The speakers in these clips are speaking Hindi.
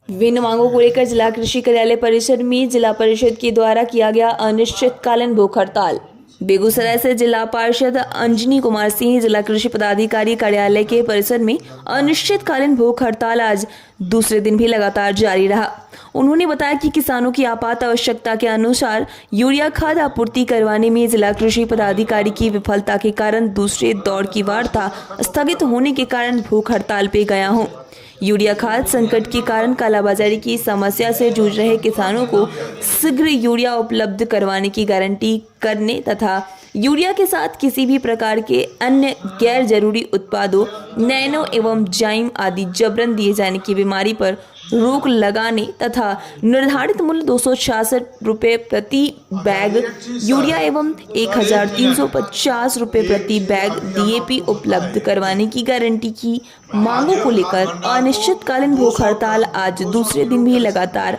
विभिन्न मांगों को लेकर जिला कृषि कार्यालय परिसर में जिला परिषद के द्वारा किया गया अनिश्चितकालीन भूख हड़ताल। बेगूसराय से जिला पार्षद अंजनी कुमार सिंह जिला कृषि पदाधिकारी कार्यालय के परिसर में अनिश्चितकालीन भूख हड़ताल आज दूसरे दिन भी लगातार जारी रहा। उन्होंने बताया कि किसानों की आपात आवश्यकता के अनुसार यूरिया खाद आपूर्ति करवाने में जिला कृषि पदाधिकारी की विफलता के कारण दूसरे दौर की वार्ता स्थगित होने के कारण भूख हड़ताल पे गया हूँ। यूरिया खाद संकट के कारण कालाबाजारी की समस्या से जूझ रहे किसानों को शीघ्र यूरिया उपलब्ध करवाने की गारंटी करने तथा यूरिया के साथ किसी भी प्रकार के अन्य गैर जरूरी उत्पादों नैनो एवं जाइम आदि जबरन दिए जाने की बीमारी पर रोक लगाने तथा निर्धारित मूल्य 266 रुपये प्रति बैग यूरिया एवं 1350 रुपये प्रति बैग डीएपी उपलब्ध करवाने की गारंटी की मांगों को लेकर अनिश्चितकालीन भूख हड़ताल आज दूसरे दिन भी लगातार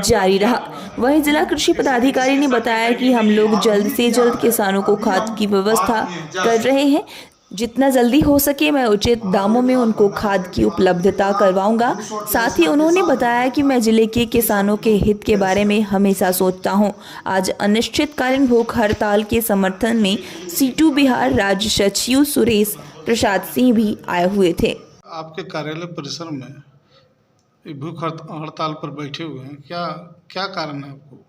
जारी रहा। वहीं जिला कृषि पदाधिकारी ने बताया कि हम लोग जल्द से जल्द किसानों को खाद की व्यवस्था कर रहे हैं। जितना जल्दी हो सके मैं उचित दामों में उनको खाद की उपलब्धता करवाऊंगा। साथ ही उन्होंने बताया कि मैं जिले के किसानों के हित के बारे में हमेशा सोचता हूं। आज अनिश्चितकालीन भूख हड़ताल के समर्थन में सीटू बिहार राज्य सचिव सुरेश प्रसाद सिंह भी आए हुए थे। आपके कार्यालय परिसर में भूख हड़ताल पर बैठे हुए हैं, क्या क्या कारण है आपको?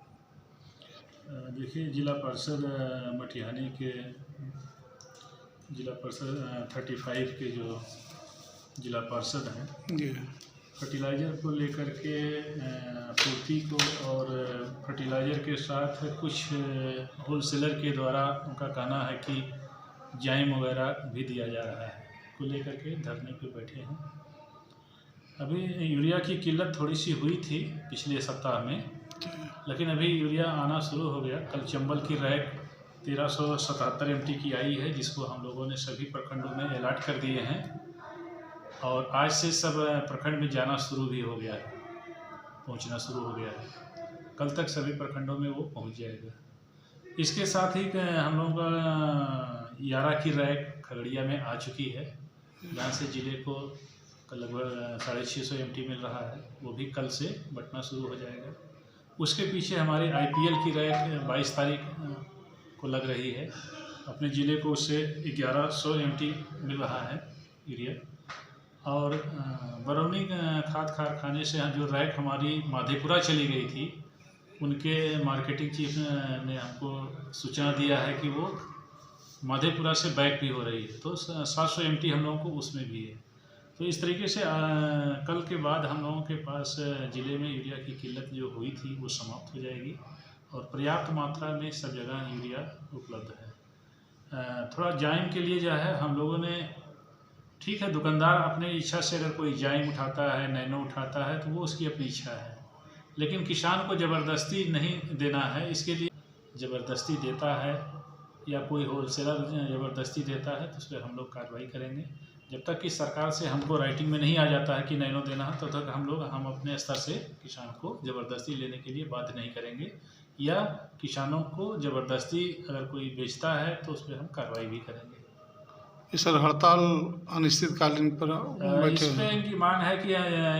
देखिए, जिला परिषद मटिहानी के जिला परिषद 35 के जो जिला पार्षद हैं जी फर्टिलाइज़र को लेकर के आपूर्ति को और फर्टिलाइज़र के साथ कुछ होलसेलर के द्वारा उनका कहना है कि जाइम वगैरह भी दिया जा रहा है को लेकर के धरने पे बैठे हैं। अभी यूरिया की किल्लत थोड़ी सी हुई थी पिछले सप्ताह में, लेकिन अभी यूरिया आना शुरू हो गया। कल चंबल की रैक 1377 MT की आई है, जिसको हम लोगों ने सभी प्रखंडों में अलॉट कर दिए हैं और आज से सब प्रखंड में जाना शुरू भी हो गया है, पहुंचना शुरू हो गया है। कल तक सभी प्रखंडों में वो पहुंच जाएगा। इसके साथ ही हम लोगों का यारा की रैक खगड़िया में आ चुकी है, जहाँ से ज़िले को लगभग 650 MT मिल रहा है। वो भी कल से बंटना शुरू हो जाएगा। उसके पीछे हमारी IPL की रैक 22 तारीख को लग रही है। अपने ज़िले को उससे 1100 MT मिल रहा है यूरिया। और बरौनी खाद कारखाने से जो रैक हमारी माधेपुरा चली गई थी, उनके मार्केटिंग चीफ ने हमको सूचना दिया है कि वो माधेपुरा से बैक भी हो रही है, तो 700 MT हम लोगों को उसमें भी है। तो इस तरीके से कल के बाद हम लोगों के पास ज़िले में यूरिया की किल्लत जो हुई थी वो समाप्त हो जाएगी और पर्याप्त मात्रा में सब जगह यूरिया उपलब्ध है। थोड़ा जाइम के लिए जो है हम लोगों ने, ठीक है, दुकानदार अपने इच्छा से अगर कोई जाइम उठाता है, नैनो उठाता है, तो वो उसकी अपनी इच्छा है, लेकिन किसान को ज़बरदस्ती नहीं देना है। इसके लिए ज़बरदस्ती देता है या कोई होलसेलर ज़बरदस्ती देता है तो उस पर हम लोग कार्रवाई करेंगे। जब तक कि सरकार से हमको राइटिंग में नहीं आ जाता है कि नैनो देना है, तब तक हम अपने स्तर से किसान को ज़बरदस्ती लेने के लिए बाध्य नहीं करेंगे, या किसानों को ज़बरदस्ती अगर कोई बेचता है तो उस पर हम कार्रवाई भी करेंगे। सर, हड़ताल अनिश्चितकालीन पर बैठे इसमें इनकी मांग है कि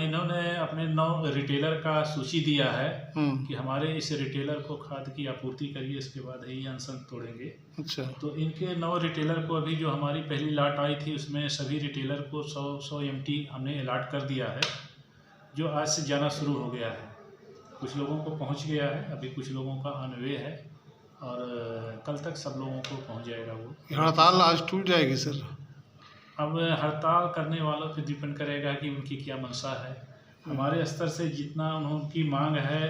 इन्होंने अपने 9 रिटेलर का सूची दिया है कि हमारे इस रिटेलर को खाद की आपूर्ति करिए, इसके बाद ही अनशन तोड़ेंगे। अच्छा, तो इनके 9 रिटेलर को अभी जो हमारी पहली लाट आई थी उसमें सभी रिटेलर को 100 MT हमने अलॉट कर दिया है, जो आज से जाना शुरू हो गया है। कुछ लोगों को पहुंच गया है, अभी कुछ लोगों का ऑन वे है और कल तक सब लोगों को पहुंच जाएगा। वो हड़ताल आज टूट जाएगी सर? अब हड़ताल करने वालों पे डिपेंड करेगा कि उनकी क्या मंशा है। हमारे स्तर से जितना उनकी मांग है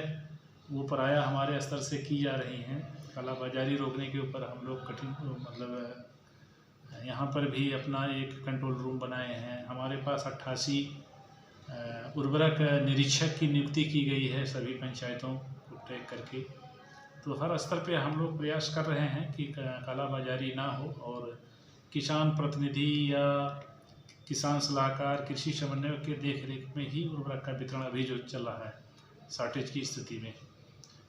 वो प्रायः हमारे स्तर से की जा रही हैं। कालाबाजारी रोकने के ऊपर हम लोग कठिन मतलब यहाँ पर भी अपना एक कंट्रोल रूम बनाए हैं। हमारे पास 88 उर्वरक निरीक्षक की नियुक्ति की गई है सभी पंचायतों को ट्रैक करके। तो हर स्तर पे हम लोग प्रयास कर रहे हैं कि कालाबाजारी ना हो और किसान प्रतिनिधि या किसान सलाहकार, कृषि समन्वयक के देखरेख में ही उर्वरक का वितरण अभी जो चल रहा है शॉर्टेज की स्थिति में।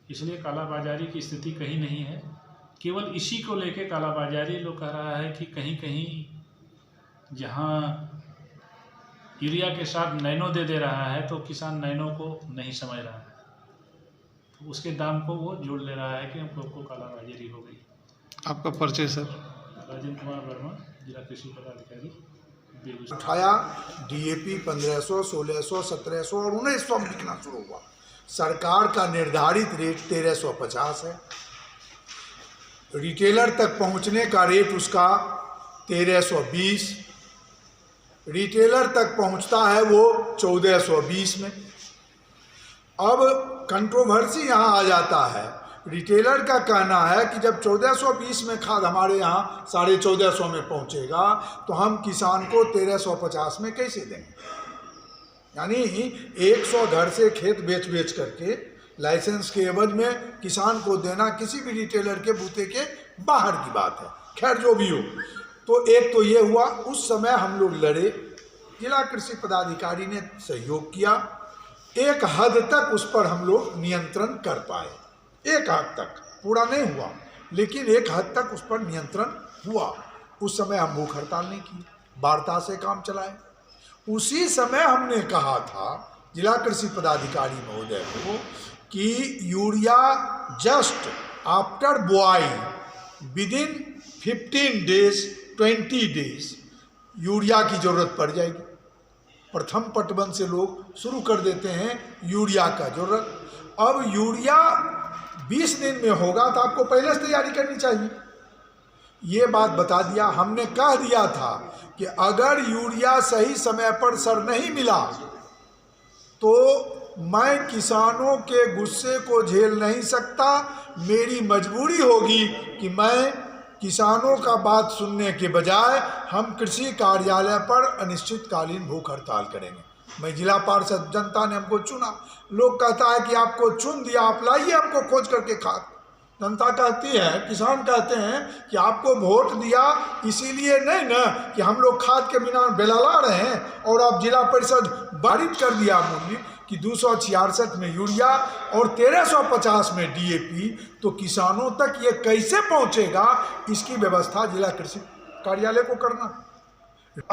इसलिए कालाबाजारी की स्थिति कहीं नहीं है, केवल इसी को लेके कालाबाजारी लोग कह रहा है कि कहीं कहीं जहाँ यूरिया के साथ नैनो दे रहा है तो किसान नैनो को नहीं समझ रहा है, तो उसके दाम को वो जोड़ ले रहा है कि हम लोग को कालाबाजारी हो गई। आपका परिचय सर? राजेंद्र कुमार वर्मा, जिला कृषि पदाधिकारी, बेगूसराय। उठाया डीएपी 1500, 1600, 1700 और 1900 में बिकना शुरू हुआ। सरकार का निर्धारित रेट 1350 है। रिटेलर तक पहुंचने का रेट उसका 1320, रिटेलर तक पहुंचता है वो 1420 में। अब कंट्रोवर्सी यहाँ आ जाता है। रिटेलर का कहना है कि जब 1420 में खाद हमारे यहाँ 1450 में पहुँचेगा तो हम किसान को 1350 में कैसे देंगे। यानी 100 घर से खेत बेच करके लाइसेंस के एवज में किसान को देना किसी भी रिटेलर के बूते के बाहर की बात है। खैर जो भी हो, तो एक तो ये हुआ। उस समय हम लोग लड़े, जिला कृषि पदाधिकारी ने सहयोग किया, एक हद तक उस पर हम लोग नियंत्रण कर पाए। एक हद तक, पूरा नहीं हुआ लेकिन एक हद तक उस पर नियंत्रण हुआ। उस समय हम भूख हड़ताल नहीं की, वार्ता से काम चलाए। उसी समय हमने कहा था जिला कृषि पदाधिकारी महोदय को कि यूरिया जस्ट आफ्टर बुआई विदिन 15 डेज 20 डेज यूरिया की ज़रूरत पड़ जाएगी। प्रथम पटवन से लोग शुरू कर देते हैं यूरिया का ज़रूरत। अब यूरिया 20 दिन में होगा तो आपको पहले से तैयारी करनी चाहिए। ये बात बता दिया। हमने कह दिया था कि अगर यूरिया सही समय पर सर नहीं मिला तो मैं किसानों के गुस्से को झेल नहीं सकता। मेरी मजबूरी होगी कि मैं किसानों का बात सुनने के बजाय हम कृषि कार्यालय पर अनिश्चितकालीन भूख हड़ताल करेंगे। मैं जिला पार्षद, जनता ने हमको चुना। लोग कहता है कि आपको चुन दिया, आप लाइए हमको खोज करके खाद। जनता कहती है, किसान कहते हैं कि आपको वोट दिया इसीलिए नहीं ना कि हम लोग खाद के बिना बेलला रहे हैं और आप जिला परिषद पारित कर दिया मूल्य कि 266 में यूरिया और 1350 में डीएपी, तो किसानों तक ये कैसे पहुंचेगा, इसकी व्यवस्था जिला कृषि कार्यालय को करना।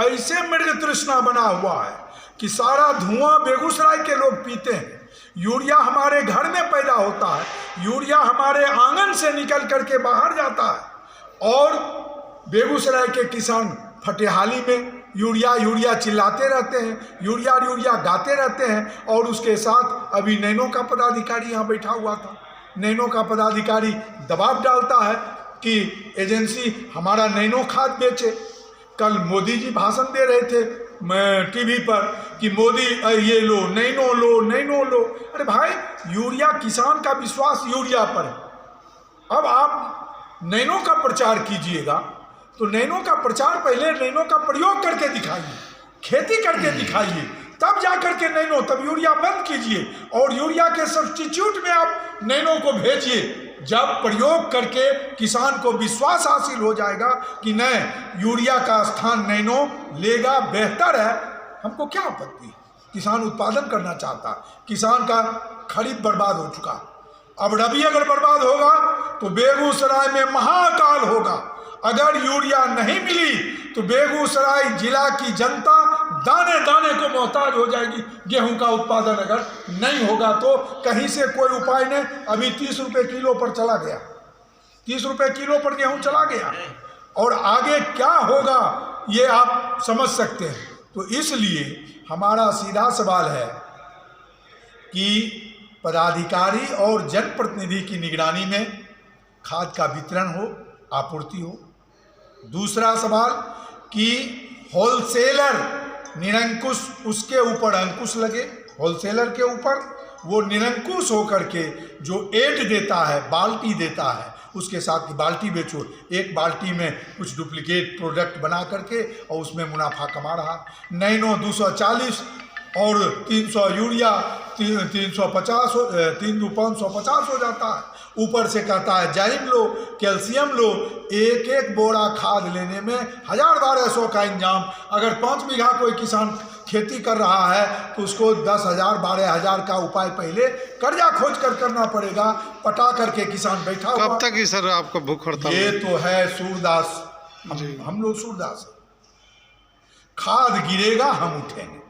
ऐसे मृग तृष्णा बना हुआ है कि सारा धुआं बेगूसराय के लोग पीते हैं। यूरिया हमारे घर में पैदा होता है, यूरिया हमारे आंगन से निकल करके बाहर जाता है और बेगूसराय के किसान फटेहाली में यूरिया यूरिया चिल्लाते रहते हैं, यूरिया यूरिया गाते रहते हैं। और उसके साथ अभी नैनो का पदाधिकारी यहाँ बैठा हुआ था। नैनो का पदाधिकारी दबाव डालता है कि एजेंसी हमारा नैनो खाद बेचे। कल मोदी जी भाषण दे रहे थे टीवी पर कि मोदी ये लो, नैनो लो, नैनो लो। अरे भाई, यूरिया, किसान का विश्वास यूरिया पर है। अब आप नैनो का प्रचार कीजिएगा तो नैनो का प्रचार पहले नैनो का प्रयोग करके दिखाइए, खेती करके दिखाइए, तब जा करके नैनो, तब यूरिया बंद कीजिए और यूरिया के सब्स्टिट्यूट में आप नैनो को भेजिए। जब प्रयोग करके किसान को विश्वास हासिल हो जाएगा कि नहीं, यूरिया का स्थान नैनो लेगा, बेहतर है, हमको क्या आपत्ति। किसान उत्पादन करना चाहता, किसान का खरीद बर्बाद हो चुका। अब रबी अगर बर्बाद होगा तो बेगूसराय में महाकाल होगा। अगर यूरिया नहीं मिली तो बेगूसराय जिला की जनता दाने दाने को मोहताज हो जाएगी। गेहूं का उत्पादन अगर नहीं होगा तो कहीं से कोई उपाय नहीं। अभी 30 रुपये किलो पर चला गया, 30 रुपये किलो पर गेहूं चला गया और आगे क्या होगा ये आप समझ सकते हैं। तो इसलिए हमारा सीधा सवाल है कि पदाधिकारी और जनप्रतिनिधि की निगरानी में खाद का वितरण हो, आपूर्ति हो। दूसरा सवाल कि होलसेलर निरंकुश, उसके ऊपर अंकुश लगे। होलसेलर के ऊपर वो निरंकुश होकर के जो एड देता है, बाल्टी देता है, उसके साथ की बाल्टी बेचो। एक बाल्टी में कुछ डुप्लीकेट प्रोडक्ट बना करके और उसमें मुनाफा कमा रहा। नैनो 240 और 300 यूरिया 350 550 हो जाता है। ऊपर से कहता है जाइम लो, कैल्शियम लो। एक एक बोरा खाद लेने में 1000-1200 का इंजाम। अगर 5 बीघा कोई किसान खेती कर रहा है तो उसको 10,000-12,000 का उपाय पहले कर्जा खोज कर करना पड़ेगा। पटा करके किसान बैठा हुआ। कब तक ही सर आपका भूख हड़ताल? ये तो है सूरदास, हम लोग सूरदास। खाद गिरेगा हम उठेंगे।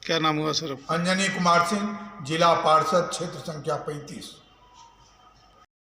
क्या नाम हुआ सर? अंजनी कुमार सिंह, जिला पार्षद, क्षेत्र संख्या 35।